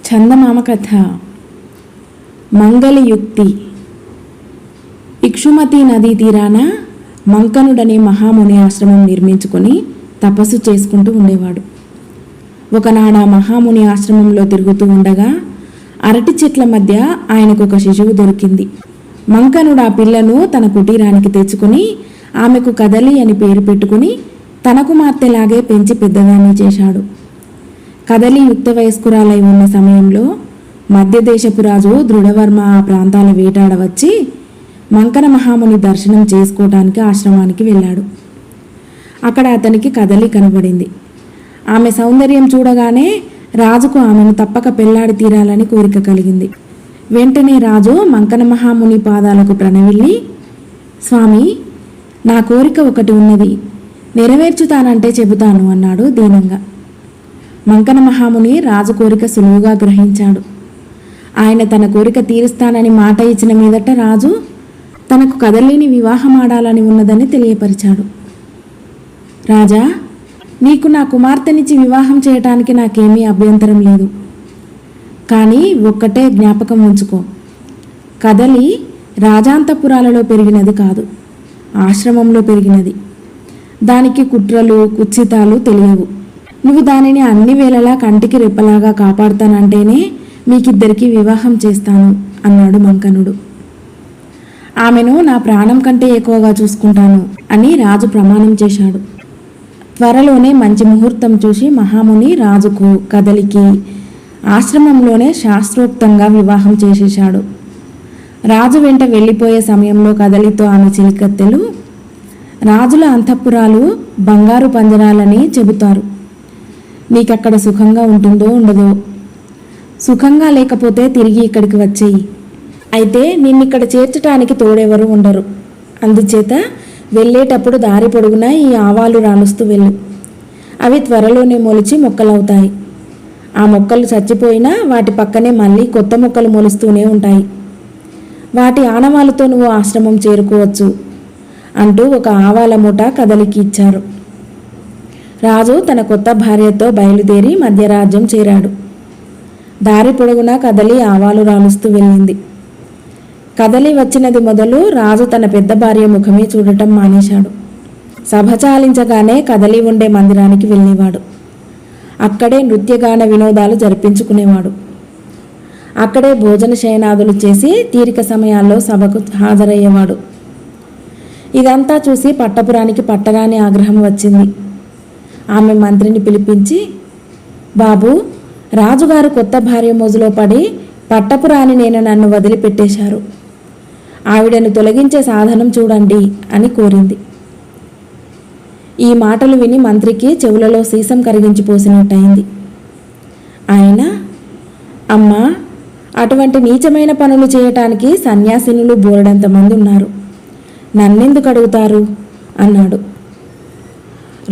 చందమామ కథ. మంగలి యుక్తి. ఇక్షుమతి నదీ తీరాన మంకనుడనే మహాముని ఆశ్రమం నిర్మించుకొని తపస్సు చేసుకుంటూ ఉండేవాడు. ఒకనాడు ఆ మహాముని ఆశ్రమంలో తిరుగుతూ ఉండగా అరటి చెట్ల మధ్య ఆయనకు ఒక శిశువు దొరికింది. మంకనుడు ఆ పిల్లను తన కుటీరానికి తెచ్చుకుని ఆమెకు కదలి అని పేరు పెట్టుకుని తన కుమార్తెలాగే పెంచి పెద్దదాన్ని చేశాడు. కదలి యుక్త వయస్కురాలై ఉన్న సమయంలో మధ్యదేశపు రాజు దృఢవర్మ ఆ ప్రాంతాల వేటాడవచ్చి మంకన మహాముని దర్శనం చేసుకోవటానికి ఆశ్రమానికి వెళ్ళాడు. అక్కడ అతనికి కదలి కనబడింది. ఆమె సౌందర్యం చూడగానే రాజుకు ఆమెను తప్పక పెళ్లాడి తీరాలని కోరిక కలిగింది. వెంటనే రాజు మంకన మహాముని పాదాలకు ప్రణమిల్లి, స్వామి, నా కోరిక ఒకటి ఉన్నది, నెరవేర్చుతానంటే చెబుతాను అన్నాడు దీనంగా. మంకన మహాముని రాజు కోరిక సులువుగా గ్రహించాడు. ఆయన తన కోరిక తీరుస్తానని మాట ఇచ్చిన మీదట రాజు తనకు కదలిని వివాహం ఆడాలని ఉన్నదని తెలియపరిచాడు. రాజా, నీకు నా కుమార్తెనిచ్చి వివాహం చేయటానికి నాకేమీ అభ్యంతరం లేదు. కానీ ఒక్కటే జ్ఞాపకం ఉంచుకో, కదలి రాజాంతపురాలలో పెరిగినది కాదు, ఆశ్రమంలో పెరిగినది. దానికి కుట్రలు కుత్సితాలు తెలియవు. నువ్వు దానిని అన్ని వేళలా కంటికి రెప్పలాగా కాపాడుతానంటేనే మీకిద్దరికీ వివాహం చేస్తాను అన్నాడు మంకనుడు. ఆమెను నా ప్రాణం కంటే ఎక్కువగా చూసుకుంటాను అని రాజు ప్రమాణం చేశాడు. త్వరలోనే మంచి ముహూర్తం చూసి మహాముని రాజుకు కదలికి ఆశ్రమంలోనే శాస్త్రోక్తంగా వివాహం చేసేశాడు. రాజు వెంట వెళ్ళిపోయే సమయంలో కదలితో ఆమె చిలికత్తెలు, రాజుల అంతఃపురాలు బంగారు పంజరాలని చెబుతారు. నీకక్కడ సుఖంగా ఉంటుందో ఉండదో, సుఖంగా లేకపోతే తిరిగి ఇక్కడికి వచ్చేయి. అయితే నిన్నిక్కడ చేర్చటానికి తోడెవరు ఉండరు. అందుచేత వెళ్ళేటప్పుడు దారి పొడుగునా ఈ ఆవాలు రాలుస్తూ వెళ్ళు. అవి త్వరలోనే మొలిచి మొక్కలవుతాయి. ఆ మొక్కలు చచ్చిపోయినా వాటి పక్కనే మళ్ళీ కొత్త మొక్కలు మొలుస్తూనే ఉంటాయి. వాటి ఆనవాళ్ళతో నువ్వు ఆశ్రమం చేరుకోవచ్చు అంటూ ఒక ఆవాల మూట కదలికి ఇచ్చారు. రాజు తన కొత్త భార్యతో బయలుదేరి మధ్యరాజ్యం చేరాడు. దారి పొడుగునా కదలి ఆవాలు రాలుస్తూ వెళ్ళింది. కదలి వచ్చినది మొదలు రాజు తన పెద్ద భార్య ముఖమే చూడటం మానేశాడు. సభ చాలించగానే కదలి ఉండే మందిరానికి వెళ్ళేవాడు. అక్కడే నృత్యగాన వినోదాలు జరిపించుకునేవాడు. అక్కడే భోజన శయనాదులు చేసి తీరిక సమయాల్లో సభకు హాజరయ్యేవాడు. ఇదంతా చూసి పట్టపురానికి పట్టరాని ఆగ్రహం వచ్చింది. ఆమె మంత్రిని పిలిపించి, బాబు, రాజుగారు కొత్త భార్య మోజులో పడి పట్టపురాని నన్ను వదిలిపెట్టేశారు. ఆవిడను తొలగించే సాధనం చూడండి అని కోరింది. ఈ మాటలు విని మంత్రికి చెవులలో సీసం కరిగించిపోసినట్టయింది. ఆయన, అమ్మా, అటువంటి నీచమైన పనులు చేయటానికి సన్యాసినులు బోరడంతమంది ఉన్నారు, నన్నెందుకు అడుగుతారు అన్నాడు.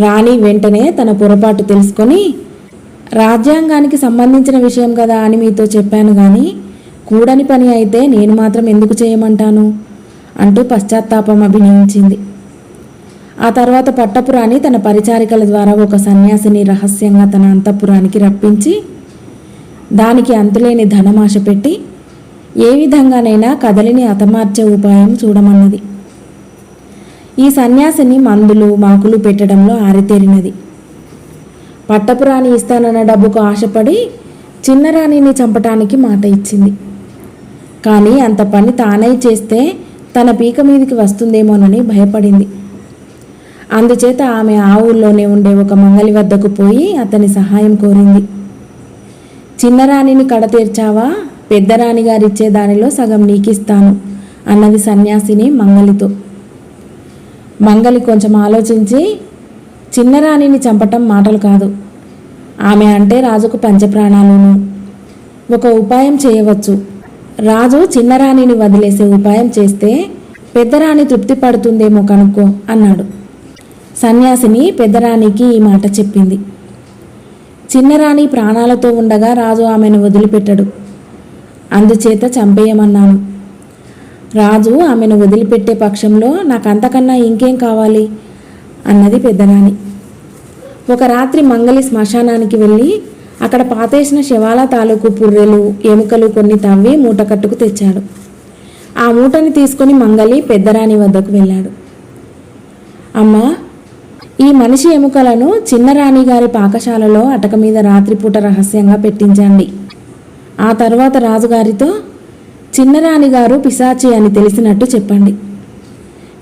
రాణి వెంటనే తన పొరపాటు తెలుసుకొని, రాజ్యాంగానికి సంబంధించిన విషయం కదా అని మీతో చెప్పాను, కానీ కూడని పని అయితే నేను మాత్రం ఎందుకు చేయమంటాను అంటూ పశ్చాత్తాపం అభినయించింది. ఆ తర్వాత పట్టపురాణి తన పరిచారికల ద్వారా ఒక సన్యాసిని రహస్యంగా తన అంతఃపురానికి రప్పించి దానికి అంతులేని ధనమాశ పెట్టి ఏ విధంగానైనా కదలిని హతమార్చే ఉపాయం చూడమన్నది. ఈ సన్యాసిని మందులు మాకులు పెట్టడంలో ఆరితేరినది. పట్టపురాణి ఇస్తానన్న డబ్బుకు ఆశపడి చిన్నరాణిని చంపటానికి మాట ఇచ్చింది. కానీ అంత పని తానై చేస్తే తన పీక మీదికి వస్తుందేమోనని భయపడింది. అందుచేత ఆమె ఆ ఊళ్ళోనే ఉండే ఒక మంగలి వద్దకు పోయి అతని సహాయం కోరింది. చిన్నరాణిని కడతీర్చావా, పెద్దరాణి గారిచ్చే దానిలో సగం నీకిస్తాను అన్నది సన్యాసిని మంగలితో. మంగలి కొంచెం ఆలోచించి, చిన్నరాణిని చంపటం మాటలు కాదు, ఆమె అంటే రాజుకు పంచప్రాణాలును. ఒక ఉపాయం చేయవచ్చు. రాజు చిన్నరాణిని వదిలేసే ఉపాయం చేస్తే పెద్దరాణి తృప్తి పడుతుందేమో కనుక్కో అన్నాడు. సన్యాసిని పెద్దరాణికి ఈ మాట చెప్పింది. చిన్నరాణి ప్రాణాలతో ఉండగా రాజు ఆమెను వదిలిపెట్టడు. అందుచేత చంపేయమన్నాను. రాజు ఆమెను వదిలిపెట్టే పక్షంలో నాకంతకన్నా ఇంకేం కావాలి అన్నది పెద్దరాణి. ఒక రాత్రి మంగలి శ్మశానానికి వెళ్ళి అక్కడ పాతేసిన శవాల తాలూకు పుర్రెలు ఎముకలు కొన్ని తవ్వి మూట కట్టుకు తెచ్చాడు. ఆ మూటని తీసుకొని మంగలి పెద్దరాణి వద్దకు వెళ్ళాడు. అమ్మా, ఈ మనిషి ఎముకలను చిన్నరాణి గారి పాకశాలలో అటక మీద రాత్రిపూట రహస్యంగా పెట్టించండి. ఆ తర్వాత రాజుగారితో చిన్నరాణి గారు పిశాచి అని తెలిసినట్టు చెప్పండి.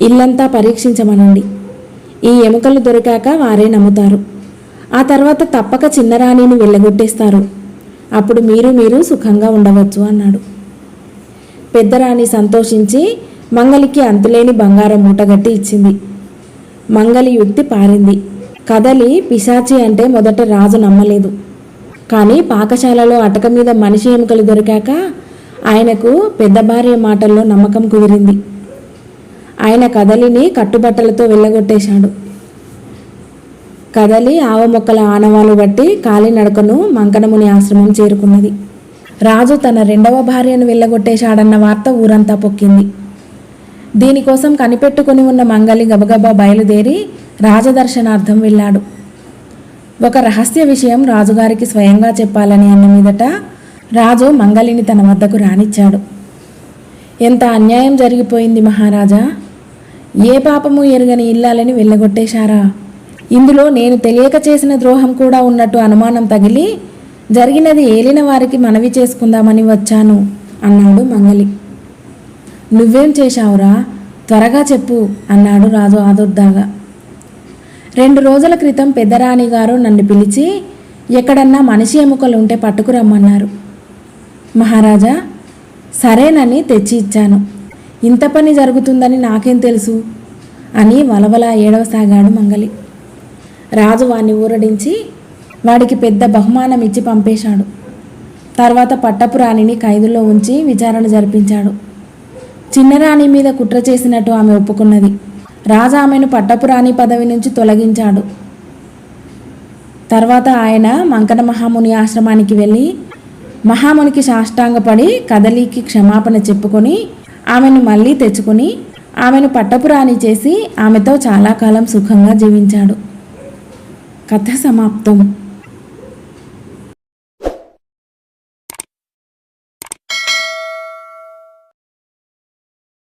ఇల్లంతా పరీక్షించమనండి. ఈ ఎముకలు దొరికాక వారే నమ్ముతారు. ఆ తర్వాత తప్పక చిన్నరాణిని వెళ్ళగొట్టేస్తారు. అప్పుడు మీరు సుఖంగా ఉండవచ్చు అన్నాడు. పెద్దరాణి సంతోషించి మంగలికి అంతులేని బంగారం మూటగట్టి ఇచ్చింది. మంగలి యుక్తి పారింది. కదలి పిశాచి అంటే మొదట రాజు నమ్మలేదు. కానీ పాకశాలలో అటక మీద మనిషి ఎముకలు దొరికాక ఆయనకు పెద్ద భార్య మాటల్లో నమ్మకం కుదిరింది. ఆయన కదలిని కట్టుబట్టలతో వెళ్ళగొట్టేశాడు. కదలి ఆవ మొక్కల ఆనవాలు బట్టి కాలినడకను మంకనముని ఆశ్రమం చేరుకున్నది. రాజు తన రెండవ భార్యను వెళ్ళగొట్టేశాడన్న వార్త ఊరంతా పొక్కింది. దీనికోసం కనిపెట్టుకుని ఉన్న మంగలి గబగబా బయలుదేరి రాజదర్శనార్థం వెళ్ళాడు. ఒక రహస్య విషయం రాజుగారికి స్వయంగా చెప్పాలని అన్న మీదట రాజు మంగలిని తన వద్దకు రానిచ్చాడు. ఎంత అన్యాయం జరిగిపోయింది మహారాజా! ఏ పాపము ఎరుగని ఇల్లాలని వెళ్ళగొట్టేశారా? ఇందులో నేను తెలియక చేసిన ద్రోహం కూడా ఉన్నట్టు అనుమానం తగిలి జరిగినది ఏలిన వారికి మనవి చేసుకుందామని వచ్చాను అన్నాడు మంగలి. నువ్వేం చేశావురా? త్వరగా చెప్పు అన్నాడు రాజు ఆదుర్దాగా. 2 రోజుల క్రితం పెద్దరాణి గారు నన్ను పిలిచి ఎక్కడన్నా మనిషి ఎముకలుంటే పట్టుకురమ్మన్నారు మహారాజా. సరేనని తెచ్చి ఇచ్చాను. ఇంత పని జరుగుతుందని నాకేం తెలుసు అని వలవలా ఏడవసాగాడు మంగలి. రాజు వాణ్ణి ఊరడించి వాడికి పెద్ద బహుమానం ఇచ్చి పంపేశాడు. తర్వాత పట్టపు రాణిని ఖైదులో ఉంచి విచారణ జరిపించాడు. చిన్నరాణి మీద కుట్ర చేసినట్టు ఆమె ఒప్పుకున్నది. రాజు ఆమెను పట్టపు రాణి పదవి నుంచి తొలగించాడు. తర్వాత ఆయన మంకన మహాముని ఆశ్రమానికి వెళ్ళి మహామునికి సాష్టాంగపడి కదలికి క్షమాపణ చెప్పుకొని ఆమెను మళ్ళీ తెచ్చుకొని ఆమెను పట్టపు రాణి చేసి ఆమెతో చాలా కాలం సుఖంగా జీవించాడు. కథ సమాప్తం.